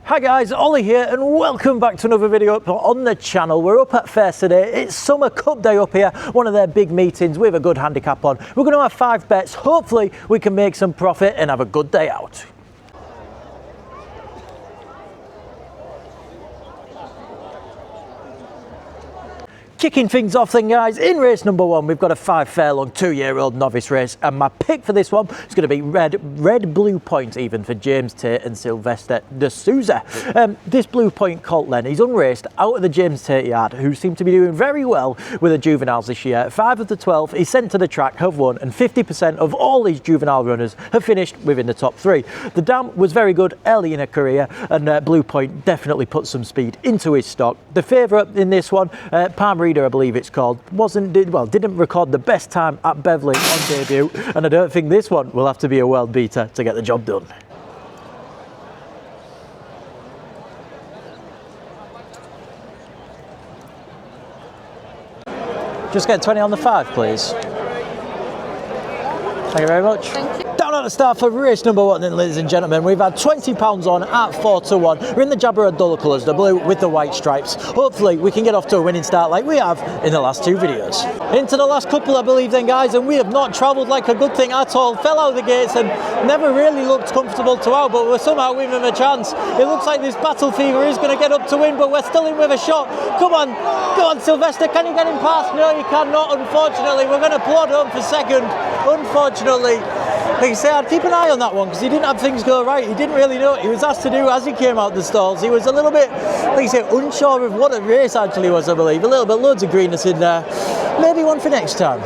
Hi guys, Ollie here and welcome back to another video up on the channel. We're up at Thirsk today. It's Summer Cup Day up here, one of their big meetings with a good handicap on. We're going to have 5 bets. Hopefully we can make some profit and have a good day out. Kicking things off then guys, in race number 1 we've got a 5 furlong 2-year-old novice race, and my pick for this one is going to be red blue point even for James Tate and Sylvester de Souza. This blue point colt then, he's unraced out of the James Tate yard, who seem to be doing very well with the juveniles this year. 5 of the 12 he's sent to the track have won, and 50% of all these juvenile runners have finished within the top 3. The dam was very good early in her career, and blue point definitely put some speed into his stock. The favourite in this one, Palm Reader I believe it's called, didn't record the best time at Beverley on debut, and I don't think this one will have to be a world beater to get the job done. Just get 20 on the 5 please. Thank you very much. Thank you. Down at the start for race number 1 then, ladies and gentlemen, we've had £20 on at 4-1. We're in the Jabber Duller colours, the blue with the white stripes. Hopefully we can get off to a winning start like we have in the last 2 videos. Into the last couple I believe then guys, and we have not travelled like a good thing at all. Fell out of the gates and never really looked comfortable to out, but we're somehow giving a chance. It looks like this Battle Fever is going to get up to win, but we're still in with a shot. Come on Sylvester, can you get him past? No, you cannot, unfortunately. We're going to plod home for second, unfortunately. Like I say, I'd keep an eye on that one because he didn't have things go right. He didn't really know what he was asked to do as he came out the stalls. He was a little bit, like I say, unsure of what a race actually was, I believe. A little bit, loads of greenness in there. Maybe one for next time.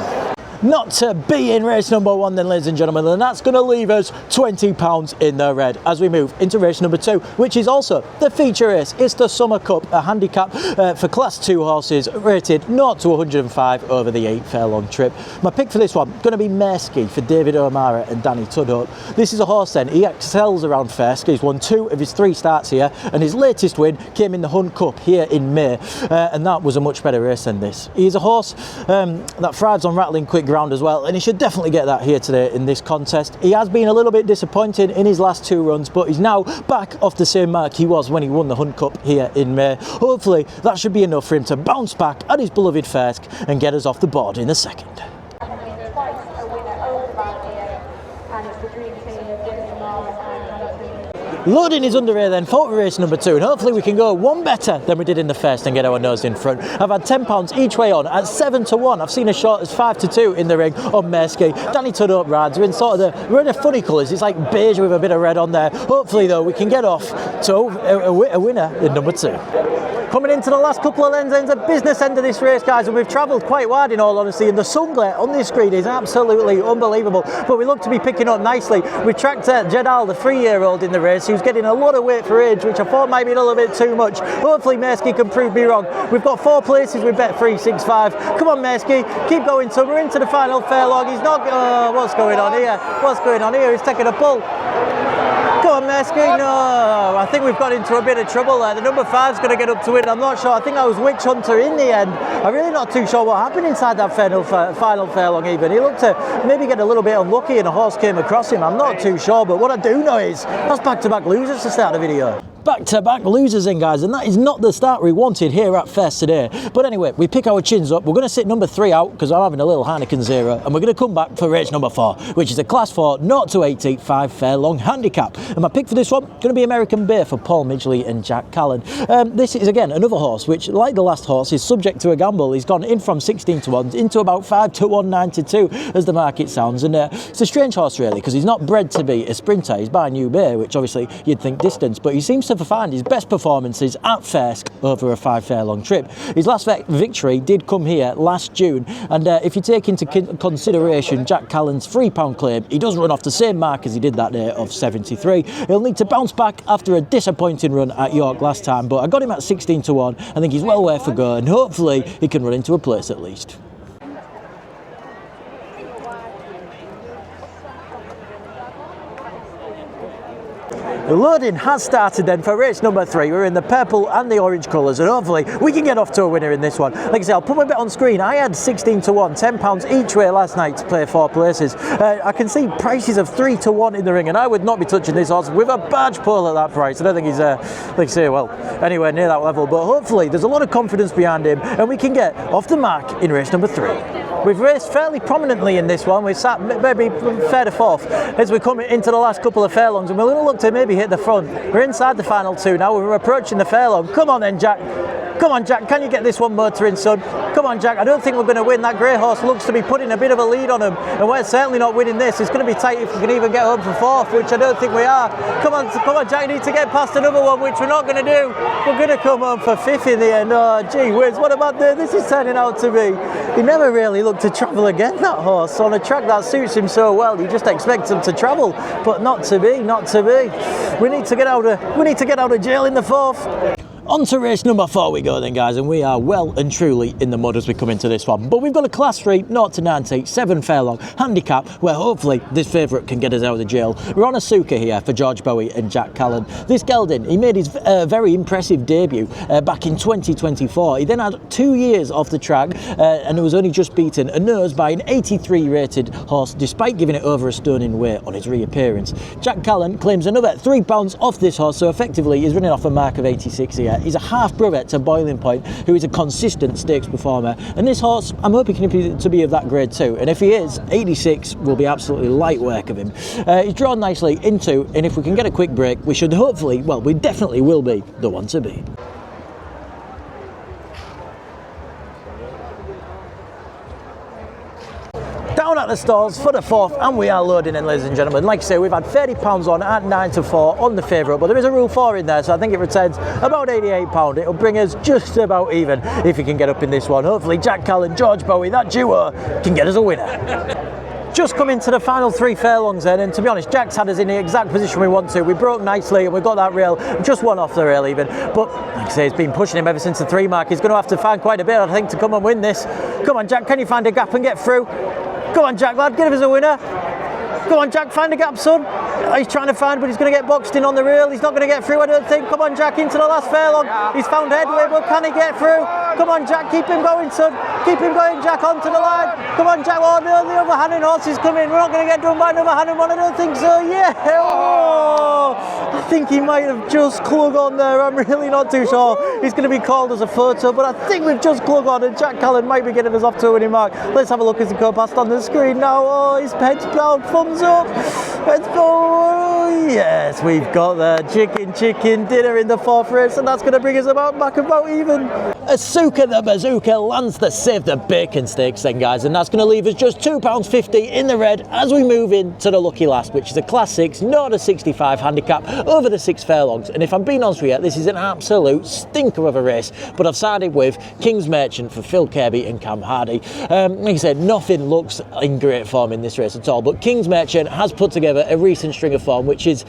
Not to be in race number 1 then, ladies and gentlemen, and that's going to leave us £20 in the red as we move into race number 2, which is also the feature race. It's the Summer Cup, a handicap for class 2 horses, rated 0 to 105 over the 8 furlong trip. My pick for this one going to be Mersky for David O'Mara and Danny Tudhope. This is a horse then, he excels around Thirsk. He's won 2 of his 3 starts here, and his latest win came in the Hunt Cup here in May, and that was a much better race than this. He's a horse that thrives on rattling quick ground as well, and he should definitely get that here today in this contest. He has been a little bit disappointed in his last 2 runs, but he's now back off the same mark he was when he won the Hunt Cup here in May. Hopefully that should be enough for him to bounce back at his beloved Thirsk and get us off the board in the second. Loading is under here then for race number 2, and hopefully we can go one better than we did in the first and get our nose in front. I've had £10 each way on at 7-1. I've seen as short as 5-2 in the ring on Mersky. Danny Tudhope rides. We're in the funny colours. It's like beige with a bit of red on there. Hopefully though we can get off to a winner in number 2. Coming into the last couple of ends, the business end of this race, guys, and we've travelled quite wide in all honesty, and the sun glare on this screen is absolutely unbelievable, but we look to be picking up nicely. We tracked Jedal, the 3-year-old in the race, who's getting a lot of weight for age, which I thought might be a little bit too much. Hopefully Mersky can prove me wrong. We've got 4 places with bet 365. Come on Mersky, keep going, son. We're into the final furlong. He's not, what's going on here? What's going on here? He's taking a pull. Come on Mersky, no, I think we've got into a bit of trouble there. The number 5's going to get up to it. I'm not sure. I think I was Witch Hunter in the end. I'm really not too sure what happened inside that final furlong even. He looked to maybe get a little bit unlucky and a horse came across him. I'm not too sure, but what I do know is that's back-to-back losers to start the video. Back-to-back losers in, guys, and that is not the start we wanted here at Thirsk today. But anyway, we pick our chins up. We're going to sit number 3 out because I'm having a little Heineken Zero, and we're going to come back for race number 4, which is a class 4 0 to 85 furlong handicap. And my pick for this one going to be American Bay for Paul Midgley and Jack Callan. This is again another horse which, like the last horse, is subject to a gamble. He's gone in from 16-1 into about 5-1, 9-2 as the market sounds, and it's a strange horse really because he's not bred to be a sprinter. He's by New Bay, which obviously you'd think distance, but he seems to find his best performances at Thirsk over a 5 furlong trip. His last victory did come here last June, and if you take into consideration Jack Callan's £3 claim, he does run off the same mark as he did that day of 73. He'll need to bounce back after a disappointing run at York last time, but I got him at 16-1. I think he's well worth a go, and hopefully he can run into a place at least. The loading has started then for race number 3. We're in the purple and the orange colours, and hopefully we can get off to a winner in this one. Like I say, I'll put my bet on screen. I had 16 to 1, £10 each way last night to play 4 places. I can see prices of 3 to 1 in the ring, and I would not be touching this horse with a barge pole at that price. I don't think he's, like I say, well, anywhere near that level, but hopefully there's a lot of confidence behind him, and we can get off the mark in race number 3. We've raced fairly prominently in this one. We've sat maybe third or fourth as we come into the last couple of furlongs, and we're going to look to maybe hit the front. We're inside the final 2 now. We're approaching the furlong. Come on then, Jack. Come on, Jack, can you get this one motoring, son? Come on, Jack, I don't think we're going to win. That grey horse looks to be putting a bit of a lead on him, and we're certainly not winning this. It's going to be tight if we can even get home for 4th, which I don't think we are. Come on, Jack, you need to get past another one, which we're not going to do. We're going to come home for 5th in the end. Oh, gee whiz, what about this is turning out to be? He never really looked to travel again, that horse. On a track that suits him so well, you just expect him to travel, but not to be, not to be. We need to get out of jail in the 4th. On to race number 4 we go then, guys, and we are well and truly in the mud as we come into this one. But we've got a class 3, 0 to 90, 7 furlong handicap, where hopefully this favourite can get us out of the jail. We're on a Suka here for George Bowie and Jack Callan. This gelding, he made his very impressive debut back in 2024. He then had 2 years off the track and was only just beaten a nose by an 83 rated horse, despite giving it over a stone in weight on his reappearance. Jack Callan claims another £3 off this horse, so effectively he's running off a mark of 86 here. He's a half brother to Boiling Point, who is a consistent stakes performer, and this horse I'm hoping to be of that grade too, and if he is, 86 will be absolutely light work of him. He's drawn nicely into, and if we can get a quick break, we should hopefully, well, we definitely will be the one to beat. Down at the stalls for the 4th, and we are loading in, ladies and gentlemen. Like I say, we've had £30 on at 9 to 4 on the favourite, but there is a rule 4 in there, so I think it returns about £88. It'll bring us just about even if we can get up in this one. Hopefully Jack Callan, George Bowie, that duo can get us a winner. Just come into the final 3 furlongs then, and to be honest, Jack's had us in the exact position we want to. We broke nicely and we got that rail, just one off the rail even, but like I say, he's been pushing him ever since the 3 mark. He's going to have to find quite a bit, I think, to come and win this. Come on, Jack, can you find a gap and get through? Come on, Jack, lad, give us a winner. Come on, Jack, find a gap, son. He's trying to find, but he's going to get boxed in on the rail. He's not going to get through, I don't think. Come on, Jack, into the last furlong. He's found headway, but can he get through? Come on, Jack, keep him going, son. Keep him going, Jack, onto the line. Come on, Jack. Oh, no, the other Hannon horse is coming. We're not going to get done by another Hannon one, I don't think so. Yeah. Oh, I think he might have just clung on there. I'm really not too sure. He's going to be called as a photo, but I think we've just clung on, and Jack Callan might be getting us off to a winning mark. Let's have a look as we go past on the screen now. Oh, his head's down, thumbs up. Let's go. Yes, we've got the chicken dinner in the 4th race, and that's going to bring us back about even. Asuka the Bazooka lands the Save the Bacon Stakes then, guys, and that's going to leave us just £2.50 in the red as we move into the lucky last, which is a class 6, 0 to 65 handicap over the 6 furlongs. And if I'm being honest with you, this is an absolute stinker of a race, but I've sided with King's Merchant for Phil Kirby and Cam Hardy. Like I said, nothing looks in great form in this race at all, but King's Merchant has put together a recent string of form which is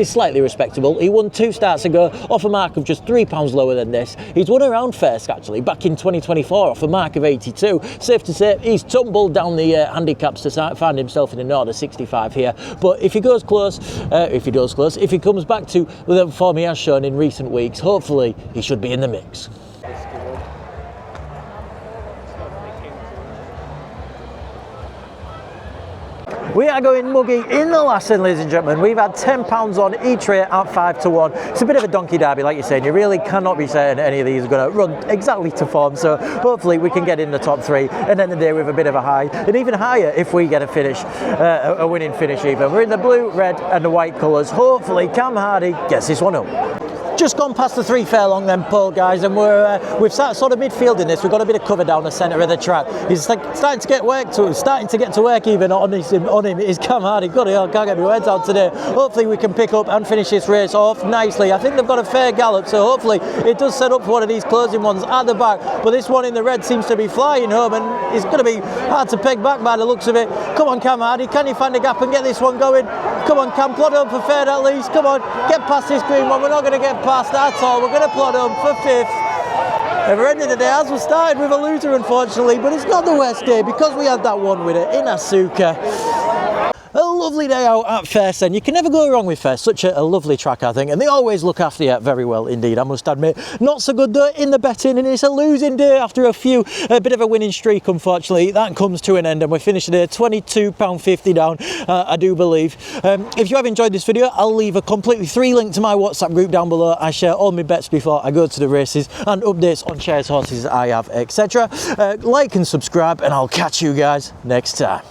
slightly respectable. He won 2 starts ago off a mark of just £3 lower than this. He's won around Thirsk actually back in 2024 off a mark of 82. Safe to say he's tumbled down the handicaps to find himself in a 0 to 65 here, but if he goes close, if he comes back to the form he has shown in recent weeks, hopefully he should be in the mix. We are going muggy in the last end, ladies and gentlemen. We've had £10 on each rate at 5 to 1. It's a bit of a donkey derby, like you're saying. You really cannot be saying any of these are going to run exactly to form. So hopefully we can get in the top 3 and end the day with a bit of a high, and even higher if we get a finish, a winning finish even. We're in the blue, red and the white colours. Hopefully Cam Hardy gets this one up. Just gone past the 3 furlong then, Paul, guys, and we've sat sort of midfield in this. We've got a bit of cover down the centre of the track. He's like starting to get to work even on him is Cam Hardy. God, I can't get my words out today. Hopefully we can pick up and finish this race off nicely. I think they've got a fair gallop, so hopefully it does set up for one of these closing ones at the back. But this one in the red seems to be flying home, and it's going to be hard to peg back by the looks of it. Come on, Cam Hardy, can you find a gap and get this one going? Come on, Cam, plod home for third at least. Come on, get past this green one. We're not going to get past that at all. We're going to plod home for 5th. And we're ending the day as we started with a loser, unfortunately, but it's not the worst day because we had that one winner in Asuka. A lovely day out at Thirsk then. You can never go wrong with Thirsk. Such a lovely track, I think, and they always look after you very well indeed, I must admit. Not so good though in the betting, and it's a losing day after a bit of a winning streak, unfortunately. That comes to an end, and we're finished today £22.50 down, I do believe. If you have enjoyed this video, I'll leave a completely free link to my WhatsApp group down below. I share all my bets before I go to the races and updates on shares, horses I have, etc. Like and subscribe, and I'll catch you guys next time.